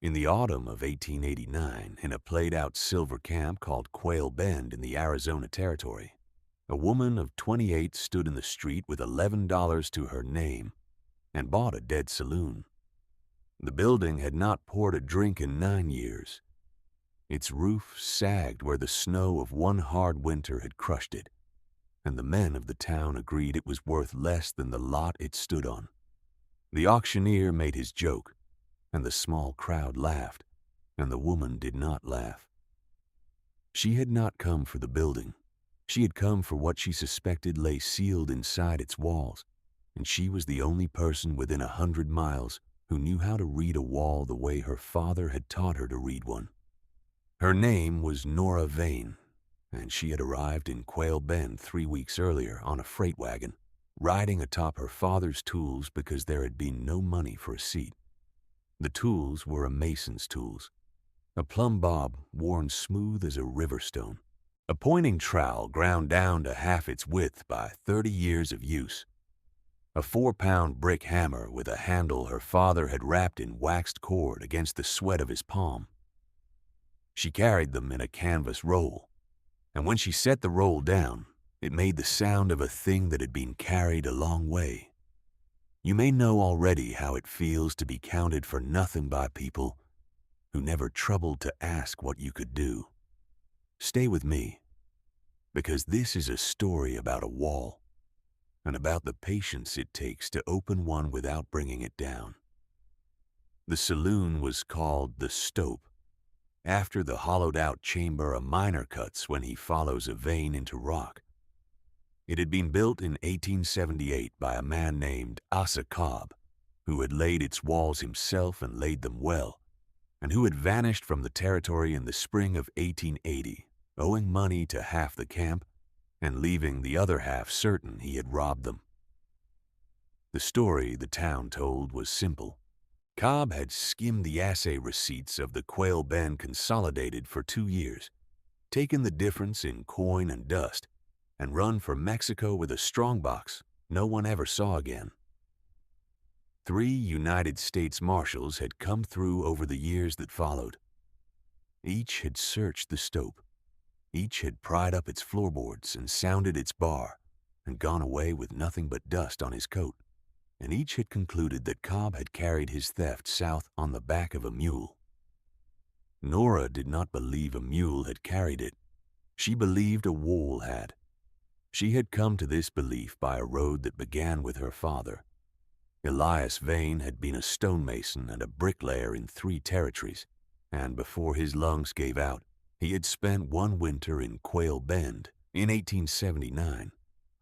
In the autumn of 1889, in a played-out silver camp called Quail Bend in the Arizona Territory, a woman of 28 stood in the street with $11 to her name and bought a dead saloon. The building had not poured a drink in 9 years. Its roof sagged where the snow of one hard winter had crushed it, and the men of the town agreed it was worth less than the lot it stood on. The auctioneer made his joke, and the small crowd laughed, and the woman did not laugh. She had not come for the building. She had come for what she suspected lay sealed inside its walls, and she was the only person within 100 miles who knew how to read a wall the way her father had taught her to read one. Her name was Nora Vane, and she had arrived in Quail Bend 3 weeks earlier on a freight wagon, riding atop her father's tools because there had been no money for a seat. The tools were a mason's tools, a plumb bob worn smooth as a river stone, a pointing trowel ground down to half its width by 30 years of use, a 4-pound brick hammer with a handle her father had wrapped in waxed cord against the sweat of his palm. She carried them in a canvas roll, and when she set the roll down, it made the sound of a thing that had been carried a long way. You may know already how it feels to be counted for nothing by people who never troubled to ask what you could do. Stay with me, because this is a story about a wall, and about the patience it takes to open one without bringing it down. The saloon was called the Stope, after the hollowed-out chamber a miner cuts when he follows a vein into rock. It had been built in 1878 by a man named Asa Cobb, who had laid its walls himself and laid them well, and who had vanished from the territory in the spring of 1880, owing money to half the camp and leaving the other half certain he had robbed them. The story the town told was simple. Cobb had skimmed the assay receipts of the Quail Bend Consolidated for 2 years, taken the difference in coin and dust, and run for Mexico with a Strongbox no one ever saw again. 3 United States Marshals had come through over the years that followed. Each had searched the Stope. Each had pried up its floorboards and sounded its bar and gone away with nothing but dust on his coat. And each had concluded that Cobb had carried his theft south on the back of a mule. Nora did not believe a mule had carried it. She believed a wall had. She had come to this belief by a road that began with her father. Elias Vane had been a stonemason and a bricklayer in 3 territories, and before his lungs gave out, he had spent one winter in Quail Bend in 1879.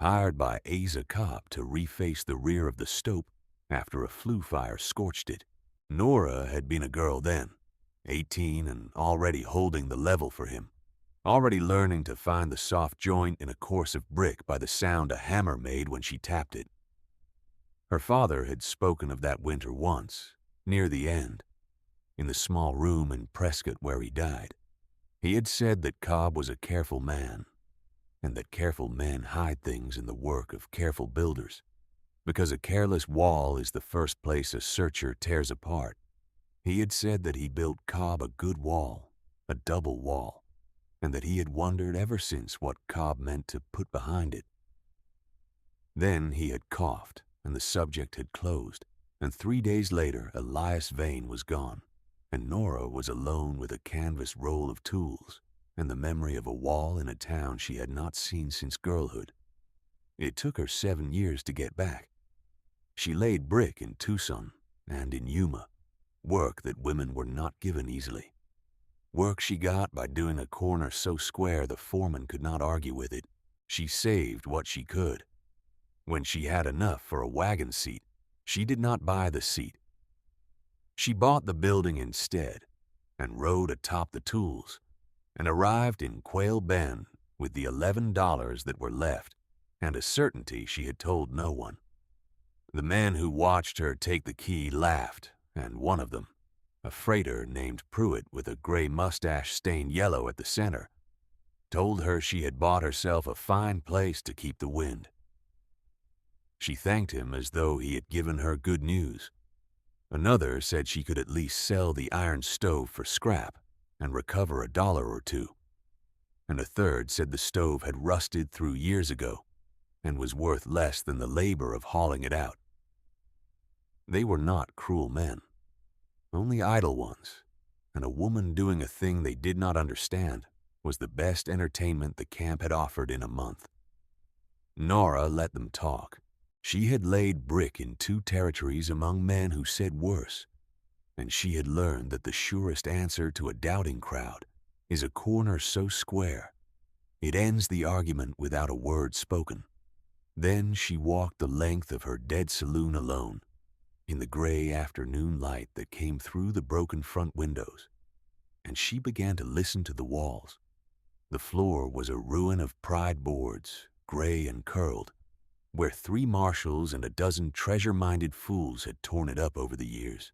Hired by Asa Cobb to reface the rear of the Stope after a flue fire scorched it. Nora had been a girl then, 18 and already holding the level for him, already learning to find the soft joint in a course of brick by the sound a hammer made when she tapped it. Her father had spoken of that winter once, near the end, in the small room in Prescott where he died. He had said that Cobb was a careful man, and that careful men hide things in the work of careful builders, because a careless wall is the first place a searcher tears apart. He had said that he built Cobb a good wall, a double wall, and that he had wondered ever since what Cobb meant to put behind it. Then he had coughed, and the subject had closed, and 3 days later Elias Vane was gone, and Nora was alone with a canvas roll of tools and the memory of a wall in a town she had not seen since girlhood. It took her 7 years to get back. She laid brick in Tucson and in Yuma, work that women were not given easily. Work she got by doing a corner so square the foreman could not argue with it. She saved what she could. When she had enough for a wagon seat, she did not buy the seat. She bought the building instead and rode atop the tools, and arrived in Quail Bend with the $11 that were left and a certainty she had told no one. The men who watched her take the key laughed, and one of them, a freighter named Pruitt with a gray mustache stained yellow at the center, told her she had bought herself a fine place to keep the wind. She thanked him as though he had given her good news. Another said she could at least sell the iron stove for scrap and recover $1 or two. And a third said the stove had rusted through years ago and was worth less than the labor of hauling it out. They were not cruel men, only idle ones, and a woman doing a thing they did not understand was the best entertainment the camp had offered in a month. Nora let them talk. She had laid brick in 2 territories among men who said worse, and she had learned that the surest answer to a doubting crowd is a corner so square it ends the argument without a word spoken. Then she walked the length of her dead saloon alone, in the gray afternoon light that came through the broken front windows, and she began to listen to the walls. The floor was a ruin of pried boards, gray and curled, where 3 marshals and a dozen treasure-minded fools had torn it up over the years.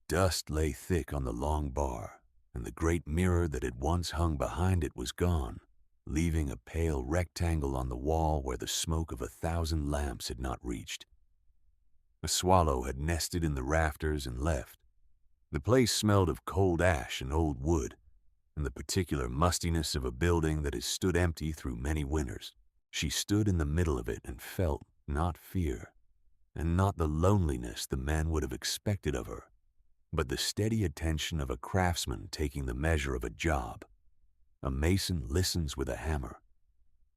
Dust lay thick on the long bar, and the great mirror that had once hung behind it was gone, leaving a pale rectangle on the wall where the smoke of 1,000 lamps had not reached. A swallow had nested in the rafters and left. The place smelled of cold ash and old wood, and the particular mustiness of a building that has stood empty through many winters. She stood in the middle of it and felt not fear, and not the loneliness the men would have expected of her, but the steady attention of a craftsman taking the measure of a job. A mason listens with a hammer.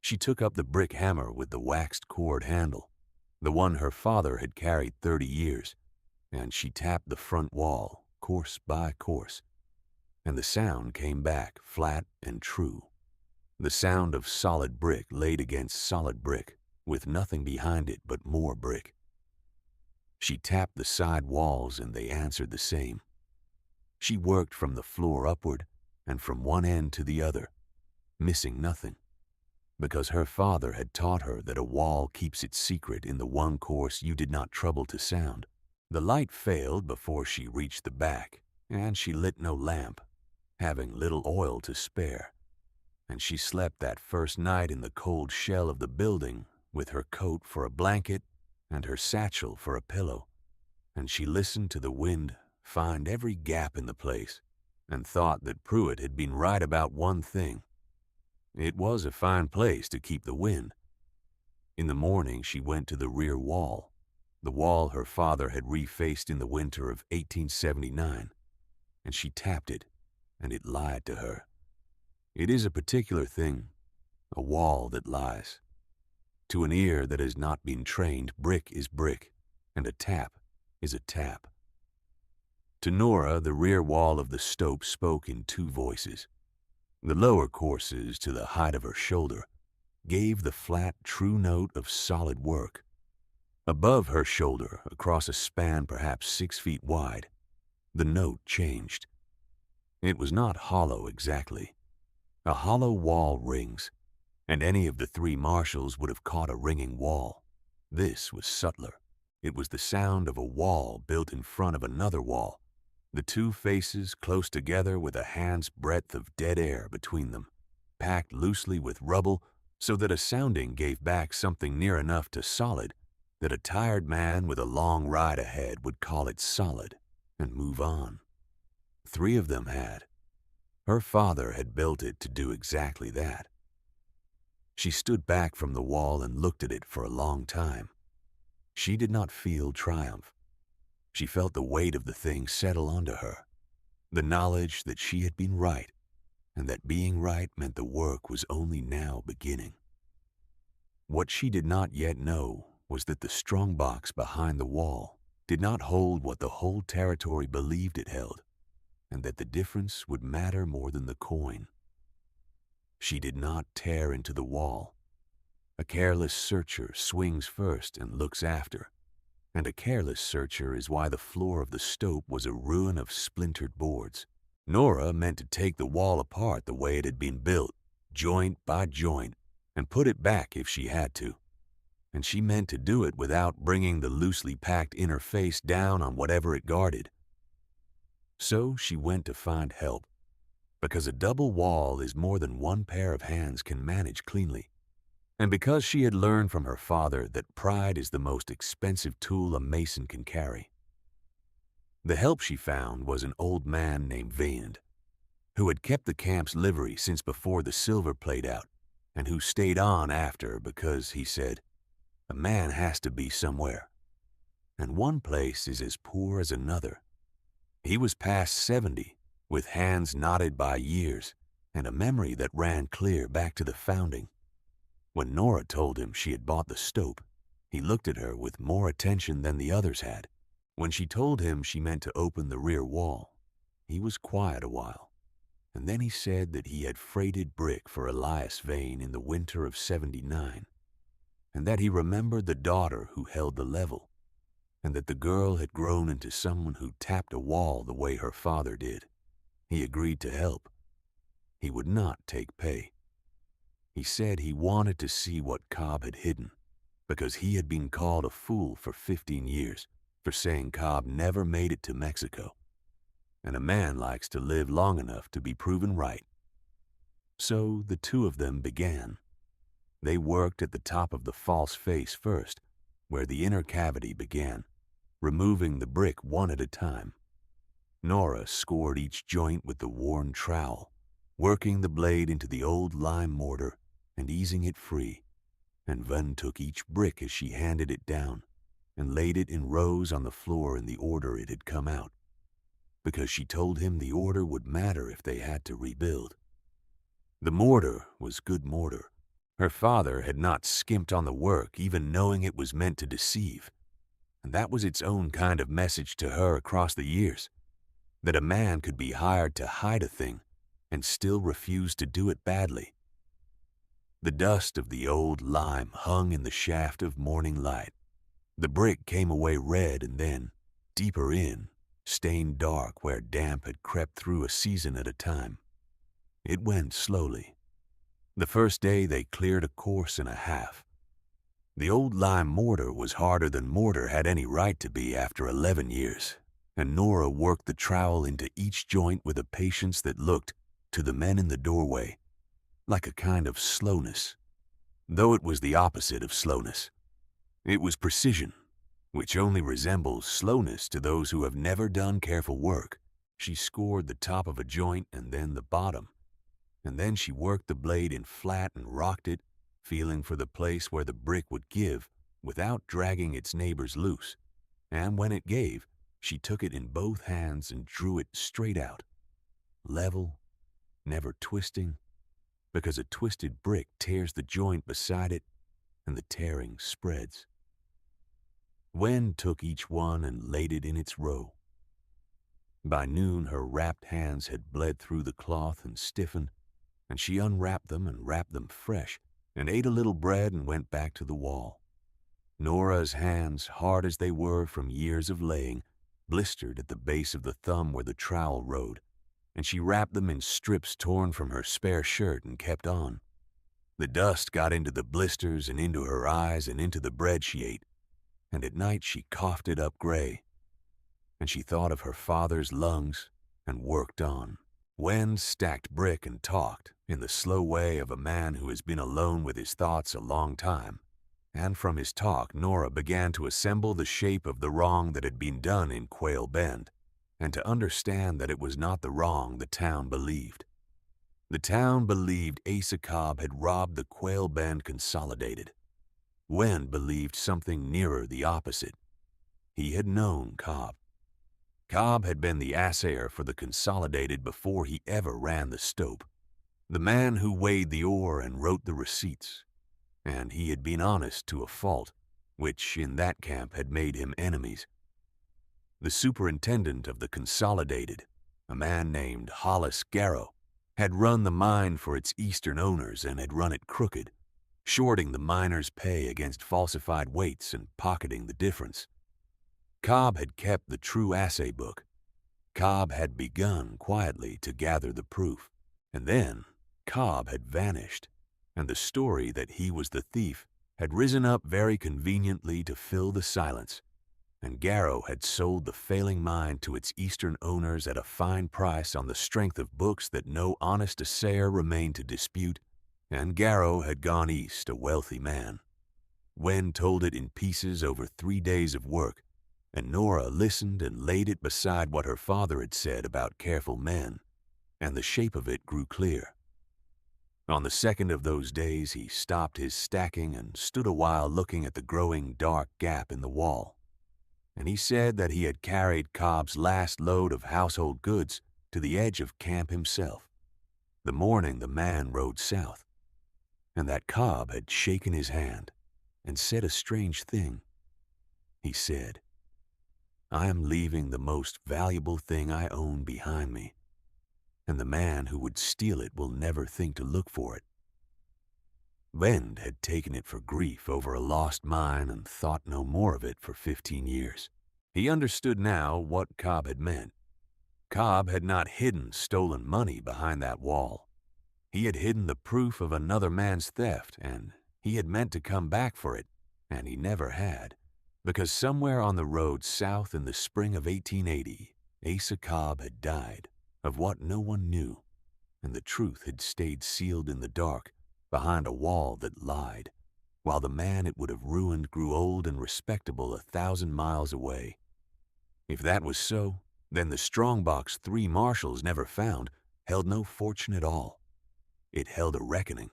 She took up the brick hammer with the waxed cord handle, the one her father had carried 30 years, and she tapped the front wall, course by course, and the sound came back flat and true. The sound of solid brick laid against solid brick, with nothing behind it but more brick. She tapped the side walls and they answered the same. She worked from the floor upward and from one end to the other, missing nothing, because her father had taught her that a wall keeps its secret in the one course you did not trouble to sound. The light failed before she reached the back, and she lit no lamp, having little oil to spare, and she slept that first night in the cold shell of the building with her coat for a blanket and her satchel for a pillow, and she listened to the wind find every gap in the place and thought that Pruitt had been right about one thing. It was a fine place to keep the wind. In the morning she went to the rear wall, the wall her father had refaced in the winter of 1879, and she tapped it, and it lied to her. It is a particular thing, a wall that lies. To an ear that has not been trained, brick is brick, and a tap is a tap. To Nora, the rear wall of the stope spoke in 2 voices. The lower courses, to the height of her shoulder, gave the flat, true note of solid work. Above her shoulder, across a span perhaps 6 feet wide, the note changed. It was not hollow exactly. A hollow wall rings, and any of the 3 marshals would have caught a ringing wall. This was subtler. It was the sound of a wall built in front of another wall, the 2 faces close together with a hand's breadth of dead air between them, packed loosely with rubble so that a sounding gave back something near enough to solid that a tired man with a long ride ahead would call it solid and move on. 3 of them had. Her father had built it to do exactly that. She stood back from the wall and looked at it for a long time. She did not feel triumph. She felt the weight of the thing settle onto her, the knowledge that she had been right, and that being right meant the work was only now beginning. What she did not yet know was that the strongbox behind the wall did not hold what the whole territory believed it held, and that the difference would matter more than the coin. She did not tear into the wall. A careless searcher swings first and looks after, and a careless searcher is why the floor of the stope was a ruin of splintered boards. Nora meant to take the wall apart the way it had been built, joint by joint, and put it back if she had to. And she meant to do it without bringing the loosely packed inner face down on whatever it guarded. So she went to find help, because a double wall is more than 1 pair of hands can manage cleanly, and because she had learned from her father that pride is the most expensive tool a mason can carry. The help she found was an old man named Vand, who had kept the camp's livery since before the silver played out, and who stayed on after because, he said, a man has to be somewhere, and one place is as poor as another. He was past 70, with hands knotted by years, and a memory that ran clear back to the founding. When Nora told him she had bought the stope, he looked at her with more attention than the others had. When she told him she meant to open the rear wall, he was quiet a while, and then he said that he had freighted brick for Elias Vane in the winter of '79, and that he remembered the daughter who held the level, and that the girl had grown into someone who tapped a wall the way her father did. He agreed to help. He would not take pay. He said he wanted to see what Cobb had hidden, because he had been called a fool for 15 years for saying Cobb never made it to Mexico, and a man likes to live long enough to be proven right. So the two of them began. They worked at the top of the false face first, where the inner cavity began, removing the brick one at a time. Nora scored each joint with the worn trowel, working the blade into the old lime mortar and easing it free, and Ven took each brick as she handed it down and laid it in rows on the floor in the order it had come out, because she told him the order would matter if they had to rebuild. The mortar was good mortar. Her father had not skimped on the work, even knowing it was meant to deceive, and that was its own kind of message to her across the years, that a man could be hired to hide a thing and still refuse to do it badly. The dust of the old lime hung in the shaft of morning light. The brick came away red and then, deeper in, stained dark where damp had crept through a season at a time. It went slowly. The first day they cleared a course and a half. The old lime mortar was harder than mortar had any right to be after 11 years, and Nora worked the trowel into each joint with a patience that looked, to the men in the doorway, like a kind of slowness, though it was the opposite of slowness. It was precision, which only resembles slowness to those who have never done careful work. She scored the top of a joint and then the bottom, and then she worked the blade in flat and rocked it, feeling for the place where the brick would give without dragging its neighbors loose, and when it gave, she took it in both hands and drew it straight out, level, never twisting, because a twisted brick tears the joint beside it and the tearing spreads. Wen took each one and laid it in its row. By noon her wrapped hands had bled through the cloth and stiffened, and she unwrapped them and wrapped them fresh and ate a little bread and went back to the wall. Nora's hands, hard as they were from years of laying, blistered at the base of the thumb where the trowel rode, and she wrapped them in strips torn from her spare shirt and kept on. The dust got into the blisters and into her eyes and into the bread she ate, and at night she coughed it up gray, and she thought of her father's lungs and worked on. Wen stacked brick and talked in the slow way of a man who has been alone with his thoughts a long time, and from his talk Nora began to assemble the shape of the wrong that had been done in Quail Bend, and to understand that it was not the wrong the town believed. The town believed Asa Cobb had robbed the Quail Bend Consolidated. Wen believed something nearer the opposite. He had known Cobb. Cobb had been the assayer for the Consolidated before he ever ran the stope, the man who weighed the ore and wrote the receipts, and he had been honest to a fault, which in that camp had made him enemies. The superintendent of the Consolidated, a man named Hollis Garrow, had run the mine for its eastern owners and had run it crooked, shorting the miners' pay against falsified weights and pocketing the difference. Cobb had kept the true assay book. Cobb had begun quietly to gather the proof, and then Cobb had vanished, and the story that he was the thief had risen up very conveniently to fill the silence, and Garrow had sold the failing mine to its eastern owners at a fine price on the strength of books that no honest assayer remained to dispute, and Garrow had gone east a wealthy man. Wen told it in pieces over 3 days of work, and Nora listened and laid it beside what her father had said about careful men, and the shape of it grew clear. On the second of those days, he stopped his stacking and stood a while looking at the growing dark gap in the wall. And he said that he had carried Cobb's last load of household goods to the edge of camp himself, the morning the man rode south, and that Cobb had shaken his hand and said a strange thing. He said, "I am leaving the most valuable thing I own behind me, and the man who would steal it will never think to look for it." Vend had taken it for grief over a lost mine and thought no more of it for 15 years. He understood now what Cobb had meant. Cobb had not hidden stolen money behind that wall. He had hidden the proof of another man's theft, and he had meant to come back for it, and he never had, because somewhere on the road south in the spring of 1880, Asa Cobb had died of what no one knew, and the truth had stayed sealed in the dark behind a wall that lied, while the man it would have ruined grew old and respectable 1,000 miles away. If that was so, then the Strongbox 3 Marshals never found held no fortune at all. It held a reckoning.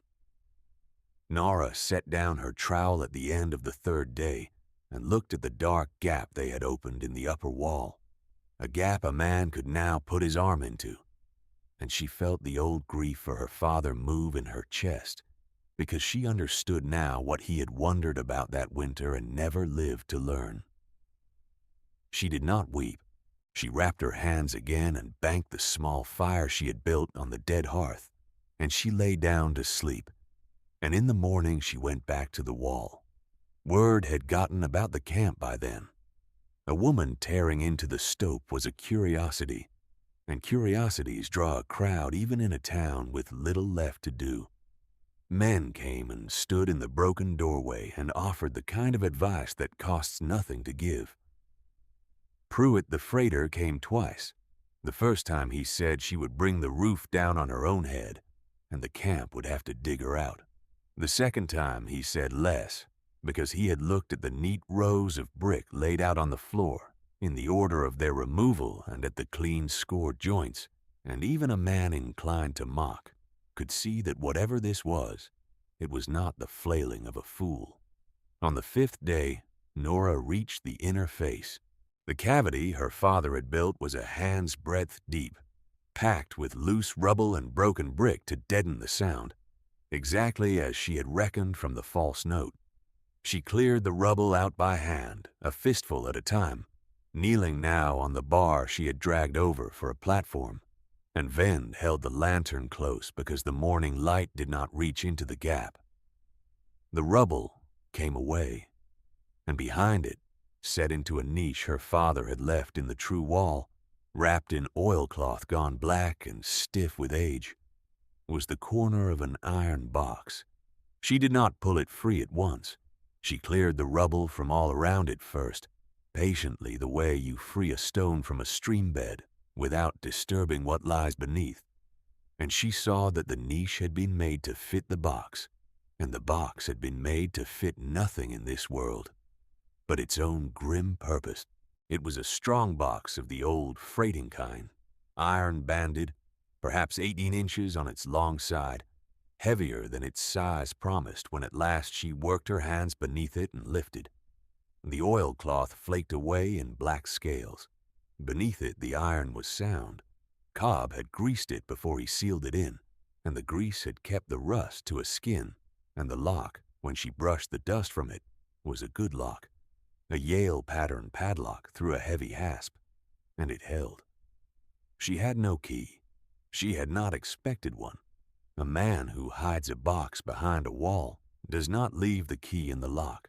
Nora set down her trowel at the end of the third day and looked at the dark gap they had opened in the upper wall, a gap a man could now put his arm into, and she felt the old grief for her father move in her chest, because she understood now what he had wondered about that winter and never lived to learn. She did not weep. She wrapped her hands again and banked the small fire she had built on the dead hearth, and she lay down to sleep. And in the morning she went back to the wall. Word had gotten about the camp by then. A woman tearing into the stope was a curiosity, and curiosities draw a crowd even in a town with little left to do. Men came and stood in the broken doorway and offered the kind of advice that costs nothing to give. Pruitt the freighter came twice. The first time he said she would bring the roof down on her own head, and the camp would have to dig her out. The second time he said less, because he had looked at the neat rows of brick laid out on the floor, in the order of their removal and at the clean scored joints, and even a man inclined to mock could see that whatever this was, it was not the flailing of a fool. On the fifth day, Nora reached the inner face. The cavity her father had built was a hand's breadth deep, packed with loose rubble and broken brick to deaden the sound, exactly as she had reckoned from the false note. She cleared the rubble out by hand, a fistful at a time, kneeling now on the bar she had dragged over for a platform, and Vend held the lantern close because the morning light did not reach into the gap. The rubble came away, and behind it, set into a niche her father had left in the true wall, wrapped in oilcloth gone black and stiff with age, was the corner of an iron box. She did not pull it free at once. She cleared the rubble from all around it first, patiently the way you free a stone from a stream bed without disturbing what lies beneath. And she saw that the niche had been made to fit the box, and the box had been made to fit nothing in this world but its own grim purpose. It was a strong box of the old freighting kind, iron-banded, perhaps 18 inches on its long side, heavier than its size promised when at last she worked her hands beneath it and lifted. The oilcloth flaked away in black scales. Beneath it the iron was sound. Cobb had greased it before he sealed it in, and the grease had kept the rust to a skin, and the lock, when she brushed the dust from it, was a good lock. A Yale pattern padlock through a heavy hasp, and it held. She had no key. She had not expected one. A man who hides a box behind a wall does not leave the key in the lock.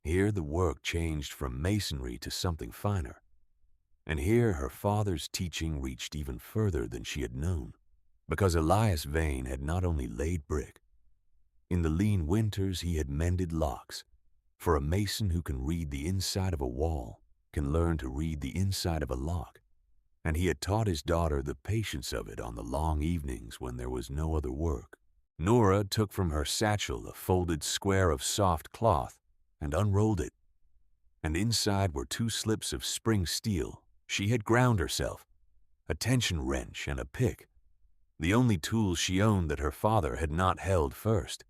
Here the work changed from masonry to something finer, and here her father's teaching reached even further than she had known, because Elias Vane had not only laid brick. In the lean winters he had mended locks, for a mason who can read the inside of a wall can learn to read the inside of a lock, and he had taught his daughter the patience of it on the long evenings when there was no other work. Nora took from her satchel a folded square of soft cloth and unrolled it. and inside were 2 slips of spring steel. She had ground herself, a tension wrench and a pick, the only tools she owned that her father had not held first.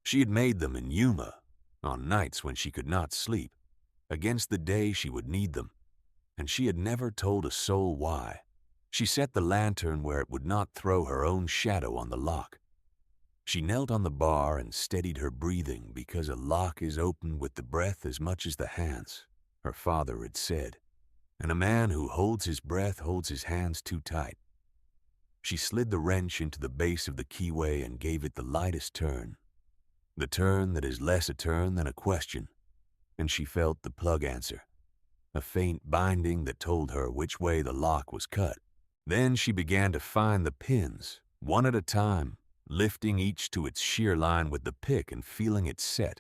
She had made them in Yuma, on nights when she could not sleep, against the day she would need them, and she had never told a soul why. She set the lantern where it would not throw her own shadow on the lock. She knelt on the bar and steadied her breathing because a lock is opened with the breath as much as the hands, her father had said, and a man who holds his breath holds his hands too tight. She slid the wrench into the base of the keyway and gave it the lightest turn, the turn that is less a turn than a question, and she felt the plug answer, a faint binding that told her which way the lock was cut. Then she began to find the pins, one at a time, lifting each to its shear line with the pick and feeling it set.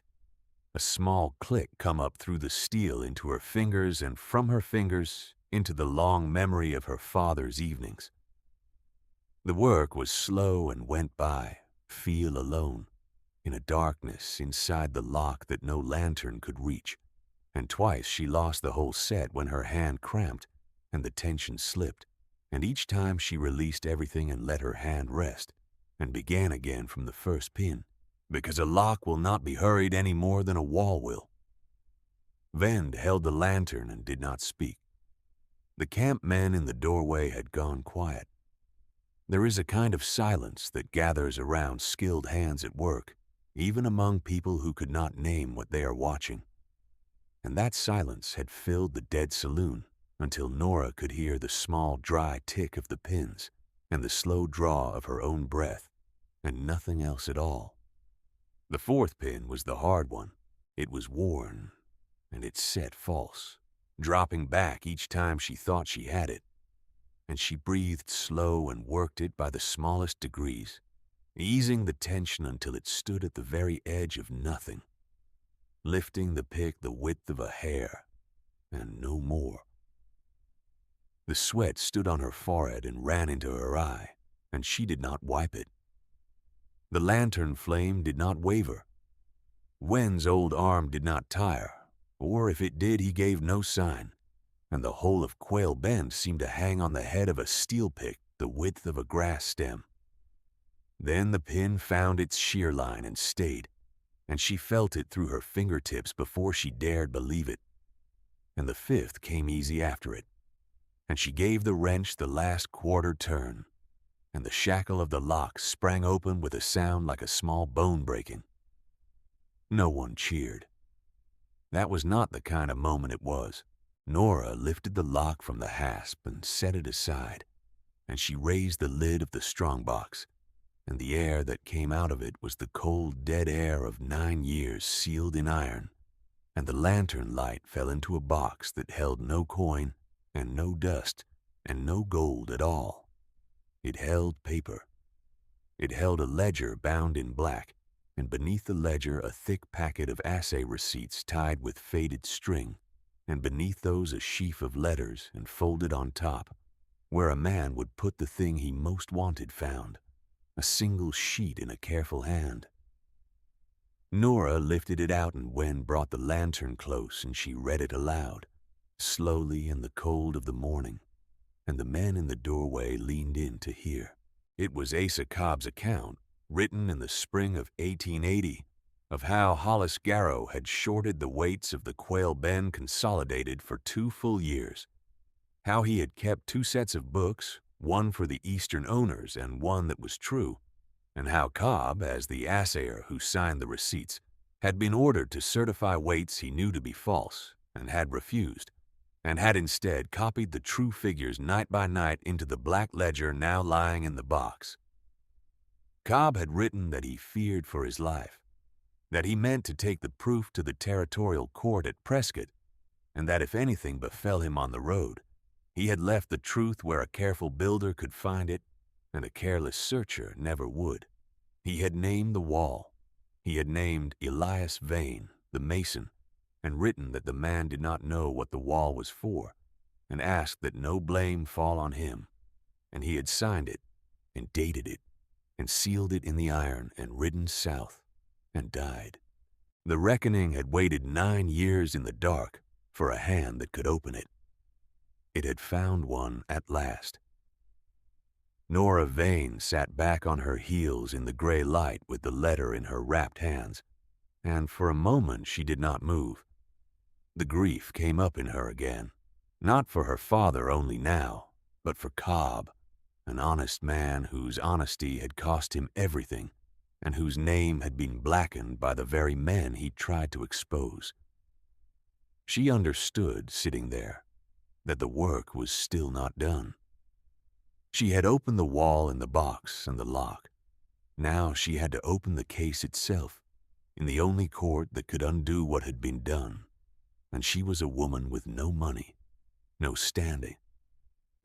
A small click come up through the steel into her fingers and from her fingers into the long memory of her father's evenings. The work was slow and went by, feel alone, in a darkness inside the lock that no lantern could reach, and twice she lost the whole set when her hand cramped and the tension slipped, and each time she released everything and let her hand rest, and began again from the first pin, because a lock will not be hurried any more than a wall will. Vend held the lantern and did not speak. The camp men in the doorway had gone quiet. There is a kind of silence that gathers around skilled hands at work, even among people who could not name what they are watching. And that silence had filled the dead saloon until Nora could hear the small dry tick of the pins and the slow draw of her own breath, and nothing else at all. The 4th pin was the hard one. It was worn, and it set false, dropping back each time she thought she had it, and she breathed slow and worked it by the smallest degrees, easing the tension until it stood at the very edge of nothing, lifting the pick the width of a hair, and no more. The sweat stood on her forehead and ran into her eye, and she did not wipe it. The lantern flame did not waver. Wen's old arm did not tire, or if it did, he gave no sign, and the whole of Quail Bend seemed to hang on the head of a steel pick the width of a grass stem. Then the pin found its shear line and stayed, and she felt it through her fingertips before she dared believe it. And the 5th came easy after it, and she gave the wrench the last quarter turn, and the shackle of the lock sprang open with a sound like a small bone breaking. No one cheered. That was not the kind of moment it was. Nora lifted the lock from the hasp and set it aside, and she raised the lid of the strongbox, and the air that came out of it was the cold, dead air of 9 years sealed in iron, and the lantern light fell into a box that held no coin and no dust and no gold at all. It held paper. It held a ledger bound in black, and beneath the ledger a thick packet of assay receipts tied with faded string, and beneath those a sheaf of letters and folded on top, where a man would put the thing he most wanted found, a single sheet in a careful hand. Nora lifted it out, and Wen brought the lantern close, and she read it aloud, slowly in the cold of the morning, and the men in the doorway leaned in to hear. It was Asa Cobb's account, written in the spring of 1880, of how Hollis Garrow had shorted the weights of the Quail Bend Consolidated for 2 full years, how he had kept 2 sets of books, one for the Eastern owners and one that was true, and how Cobb, as the assayer who signed the receipts, had been ordered to certify weights he knew to be false and had refused, and had instead copied the true figures night by night into the black ledger now lying in the box. Cobb had written that he feared for his life, that he meant to take the proof to the territorial court at Prescott, and that if anything befell him on the road, he had left the truth where a careful builder could find it and a careless searcher never would. He had named the wall. He had named Elias Vane, the mason, and written that the man did not know what the wall was for, and asked that no blame fall on him. And he had signed it, and dated it, and sealed it in the iron, and ridden south, and died. The reckoning had waited 9 years in the dark for a hand that could open it. It had found one at last. Nora Vane sat back on her heels in the gray light with the letter in her wrapped hands, and for a moment she did not move. The grief came up in her again, not for her father only now, but for Cobb, an honest man whose honesty had cost him everything, and whose name had been blackened by the very men he tried to expose. She understood, sitting there, that the work was still not done. She had opened the wall and the box and the lock. Now she had to open the case itself, in the only court that could undo what had been done. And she was a woman with no money, no standing,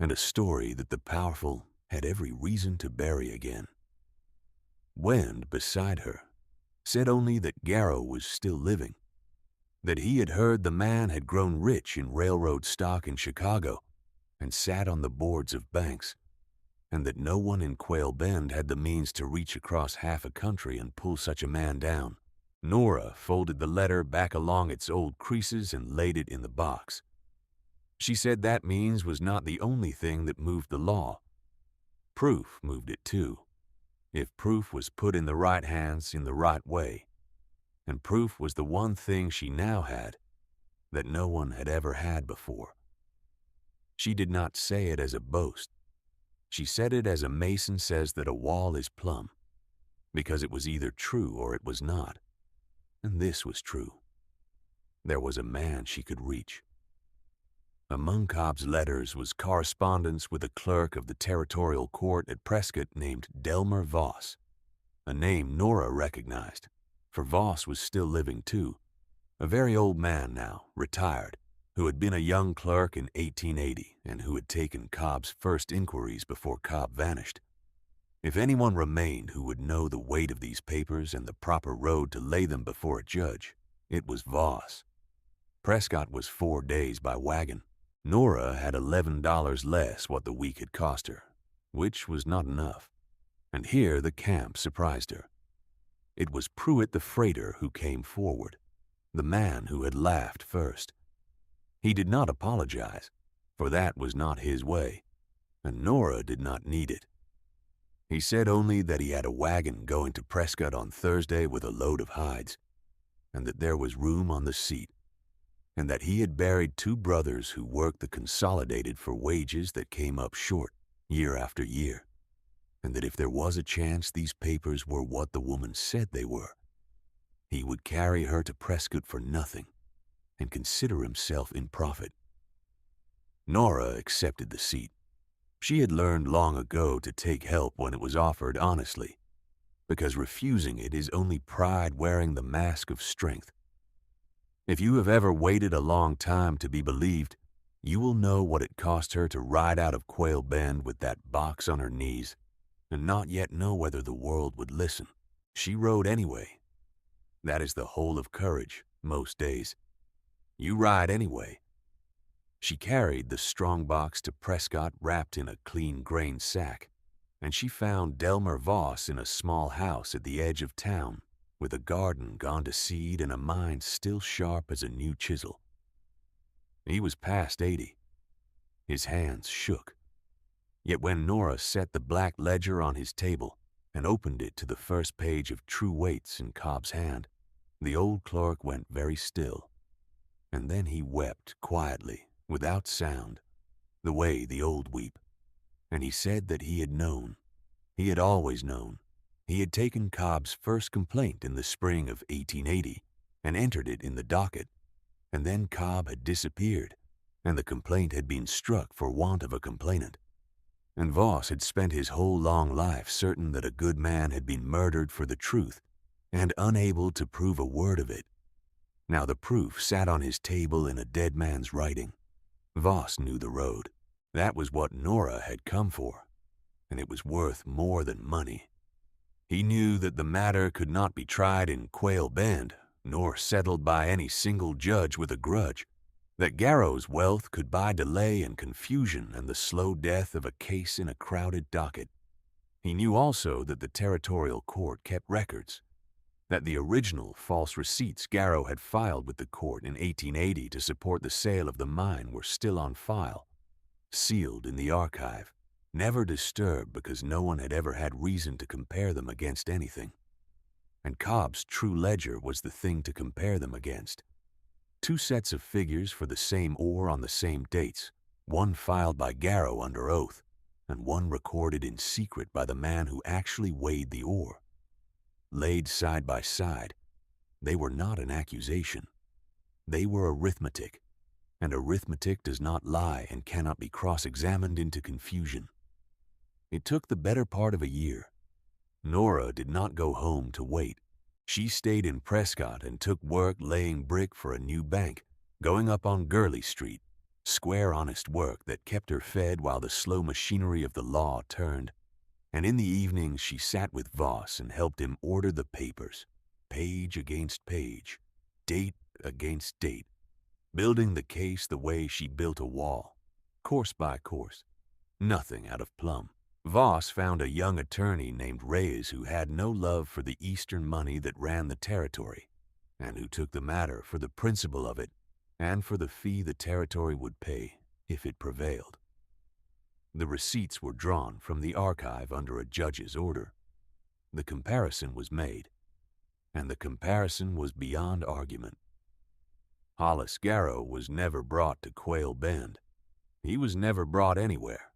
and a story that the powerful had every reason to bury again. Wend, beside her, said only that Garrow was still living, that he had heard the man had grown rich in railroad stock in Chicago and sat on the boards of banks, and that no one in Quail Bend had the means to reach across half a country and pull such a man down. Nora folded the letter back along its old creases and laid it in the box. She said that means was not the only thing that moved the law. Proof moved it too, if proof was put in the right hands in the right way. And proof was the one thing she now had that no one had ever had before. She did not say it as a boast. She said it as a mason says that a wall is plumb, because it was either true or it was not. And this was true. There was a man she could reach. Among Cobb's letters was correspondence with a clerk of the territorial court at Prescott named Delmer Voss, a name Nora recognized, for Voss was still living too, a very old man now, retired, who had been a young clerk in 1880 and who had taken Cobb's first inquiries before Cobb vanished. If anyone remained who would know the weight of these papers and the proper road to lay them before a judge, it was Voss. Prescott was 4 days by wagon. Nora had $11 less what the week had cost her, which was not enough. And here the camp surprised her. It was Pruitt the freighter who came forward, the man who had laughed first. He did not apologize, for that was not his way, and Nora did not need it. He said only that he had a wagon going to Prescott on Thursday with a load of hides, and that there was room on the seat, and that he had buried 2 brothers who worked the Consolidated for wages that came up short year after year, and that if there was a chance these papers were what the woman said they were, he would carry her to Prescott for nothing and consider himself in profit. Nora accepted the seat. She had learned long ago to take help when it was offered honestly, because refusing it is only pride wearing the mask of strength. If you have ever waited a long time to be believed, you will know what it cost her to ride out of Quail Bend with that box on her knees and not yet know whether the world would listen. She rode anyway. That is the whole of courage, most days. You ride anyway. She carried the Strongbox to Prescott wrapped in a clean grain sack, and she found Delmer Voss in a small house at the edge of town, with a garden gone to seed and a mind still sharp as a new chisel. He was past 80. His hands shook. Yet when Nora set the black ledger on his table and opened it to the first page of true weights in Cobb's hand, the old clerk went very still, and then he wept quietly, without sound, the way the old weep, and he said that he had known. He had always known. He had taken Cobb's first complaint in the spring of 1880 and entered it in the docket, and then Cobb had disappeared, and the complaint had been struck for want of a complainant. And Voss had spent his whole long life certain that a good man had been murdered for the truth and unable to prove a word of it. Now the proof sat on his table in a dead man's writing. Voss knew the road. That was what Nora had come for, and it was worth more than money. He knew that the matter could not be tried in Quail Bend, nor settled by any single judge with a grudge, that Garrow's wealth could buy delay and confusion and the slow death of a case in a crowded docket. He knew also that the territorial court kept records, that the original false receipts Garrow had filed with the court in 1880 to support the sale of the mine were still on file, sealed in the archive, never disturbed because no one had ever had reason to compare them against anything. And Cobb's true ledger was the thing to compare them against. 2 sets of figures for the same ore on the same dates, one filed by Garrow under oath, and one recorded in secret by the man who actually weighed the ore. Laid side by side, they were not an accusation. They were arithmetic, and arithmetic does not lie and cannot be cross-examined into confusion. It took the better part of a year. Nora did not go home to wait. She stayed in Prescott and took work laying brick for a new bank, going up on Gurley Street, square honest work that kept her fed while the slow machinery of the law turned. And in the evenings she sat with Voss and helped him order the papers, page against page, date against date, building the case the way she built a wall, course by course, nothing out of plumb. Voss found a young attorney named Reyes who had no love for the Eastern money that ran the territory, and who took the matter for the principle of it and for the fee the territory would pay if it prevailed. The receipts were drawn from the archive under a judge's order. The comparison was made, and the comparison was beyond argument. Hollis Garrow was never brought to Quail Bend. He was never brought anywhere.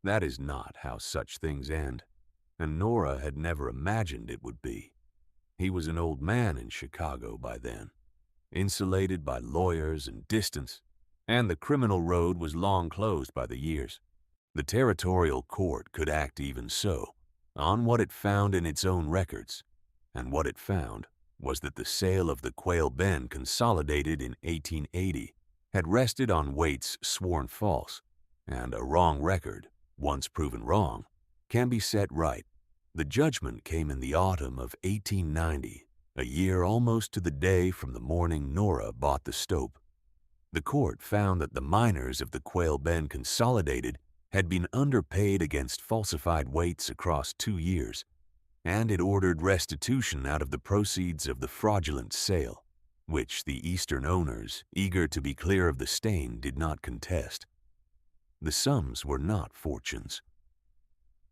That is not how such things end, and Nora had never imagined it would be. He was an old man in Chicago by then, insulated by lawyers and distance, and the criminal road was long closed by the years. The territorial court could act even so, on what it found in its own records, and what it found was that the sale of the Quail Bend Consolidated in 1880 had rested on weights sworn false, and a wrong record, once proven wrong, can be set right. The judgment came in the autumn of 1890, a year almost to the day from the morning Nora bought the stope. The court found that the miners of the Quail Bend Consolidated had been underpaid against falsified weights across 2 years, and it ordered restitution out of the proceeds of the fraudulent sale, which the Eastern owners, eager to be clear of the stain, did not contest. The sums were not fortunes.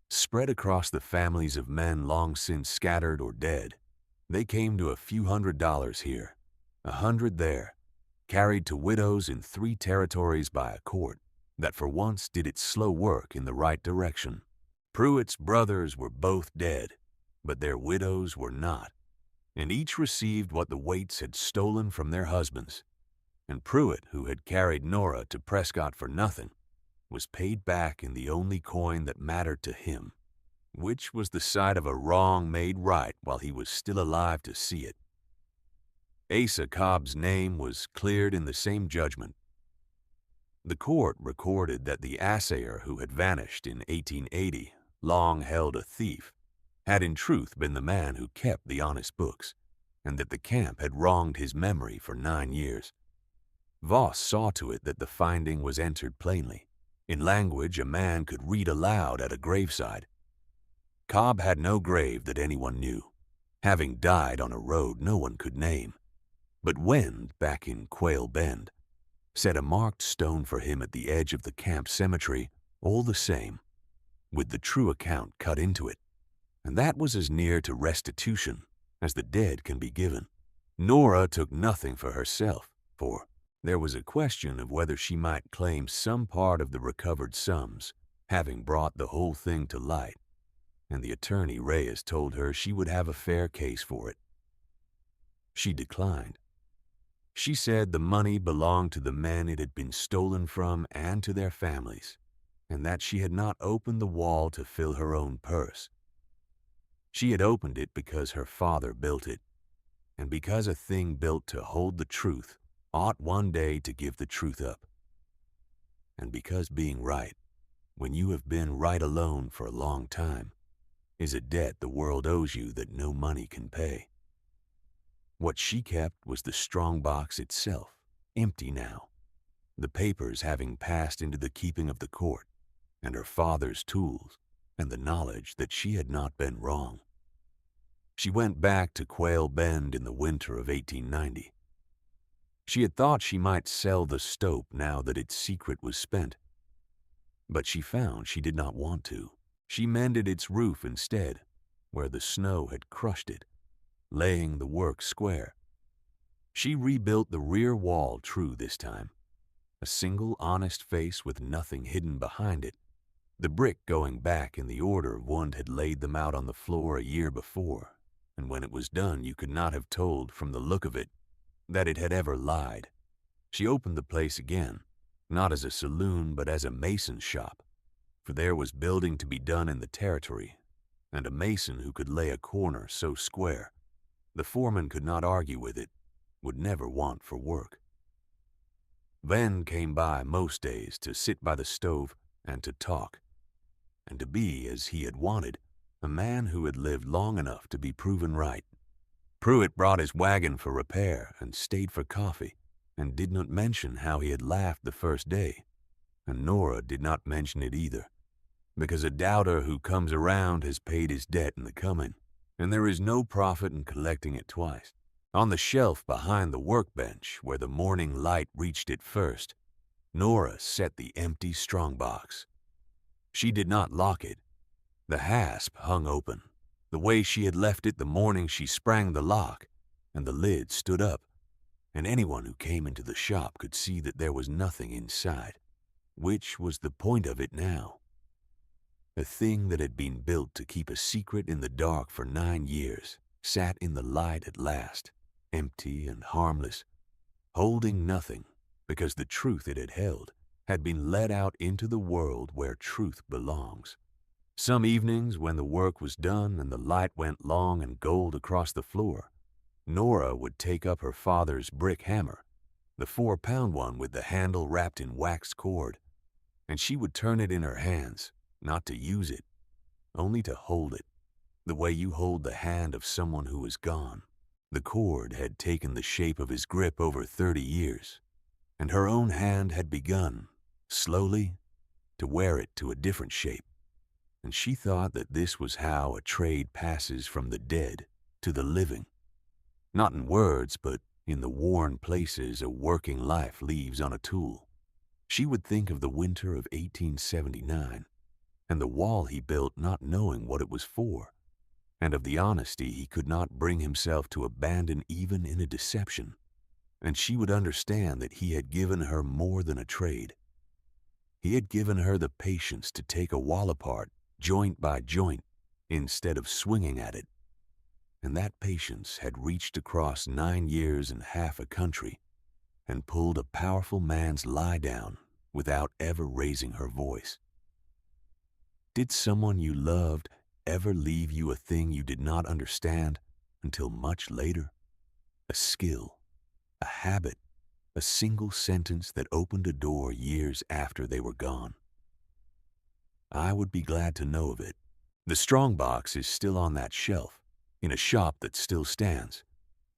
Spread across the families of men long since scattered or dead, they came to a few $100s here, 100 there, carried to widows in 3 territories by a court that for once did its slow work in the right direction. Pruitt's brothers were both dead, but their widows were not, and each received what the Waits had stolen from their husbands. And Pruitt, who had carried Nora to Prescott for nothing, was paid back in the only coin that mattered to him, which was the sight of a wrong made right while he was still alive to see it. Asa Cobb's name was cleared in the same judgment. The court recorded that the assayer who had vanished in 1880, long held a thief, had in truth been the man who kept the honest books, and that the camp had wronged his memory for 9 years. Voss saw to it that the finding was entered plainly, in language a man could read aloud at a graveside. Cobb had no grave that anyone knew, having died on a road no one could name, but Wend, back in Quail Bend, set a marked stone for him at the edge of the camp cemetery, all the same, with the true account cut into it, and that was as near to restitution as the dead can be given. Nora took nothing for herself, for there was a question of whether she might claim some part of the recovered sums, having brought the whole thing to light, and the attorney Reyes told her she would have a fair case for it. She declined. She said the money belonged to the men it had been stolen from and to their families, and that she had not opened the wall to fill her own purse. She had opened it because her father built it, and because a thing built to hold the truth ought one day to give the truth up, and because being right, when you have been right alone for a long time, is a debt the world owes you that no money can pay. What she kept was the Strongbox itself, empty now, the papers having passed into the keeping of the court, and her father's tools, and the knowledge that she had not been wrong. She went back to Quail Bend in the winter of 1890. She had thought she might sell the stope now that its secret was spent, but she found she did not want to. She mended its roof instead, where the snow had crushed it, laying the work square. She rebuilt the rear wall true this time, a single honest face with nothing hidden behind it, the brick going back in the order one had laid them out on the floor a year before, and when it was done you could not have told from the look of it that it had ever lied. She opened the place again, not as a saloon but as a mason's shop, for there was building to be done in the territory, and a mason who could lay a corner so square the foreman could not argue with it would never want for work. Van came by most days to sit by the stove and to talk, and to be, as he had wanted, a man who had lived long enough to be proven right. Pruitt brought his wagon for repair and stayed for coffee, and did not mention how he had laughed the first day, and Nora did not mention it either, because a doubter who comes around has paid his debt in the coming, and there is no profit in collecting it twice. On the shelf behind the workbench, where the morning light reached it first, Nora set the empty strongbox. She did not lock it. The hasp hung open, the way she had left it the morning she sprang the lock, and the lid stood up, and anyone who came into the shop could see that there was nothing inside, which was the point of it now. A thing that had been built to keep a secret in the dark for 9 years sat in the light at last, empty and harmless, holding nothing, because the truth it had held had been let out into the world where truth belongs. Some evenings when the work was done and the light went long and gold across the floor, Nora would take up her father's brick hammer, the 4-pound one with the handle wrapped in wax cord, and she would turn it in her hands, not to use it, only to hold it, the way you hold the hand of someone who is gone. The cord had taken the shape of his grip over 30 years, and her own hand had begun, slowly, to wear it to a different shape, and she thought that this was how a trade passes from the dead to the living, not in words, but in the worn places a working life leaves on a tool. She would think of the winter of 1879, and the wall he built not knowing what it was for, and of the honesty he could not bring himself to abandon even in a deception, and she would understand that he had given her more than a trade. He had given her the patience to take a wall apart, joint by joint, instead of swinging at it, and that patience had reached across 9 years and half a country, and pulled a powerful man's lie down without ever raising her voice. Did someone you loved ever leave you a thing you did not understand until much later? A skill, a habit, a single sentence that opened a door years after they were gone. I would be glad to know of it. The Strongbox is still on that shelf, in a shop that still stands,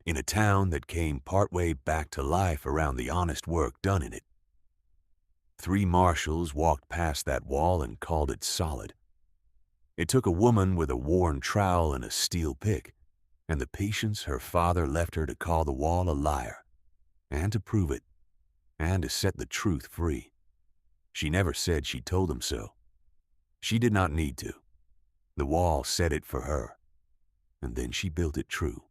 in a town that came partway back to life around the honest work done in it. 3 marshals walked past that wall and called it solid. It took a woman with a worn trowel and a steel pick, and the patience her father left her to call the wall a liar, and to prove it, and to set the truth free. She never said she told him so. She did not need to. The wall said it for her, and then she built it true.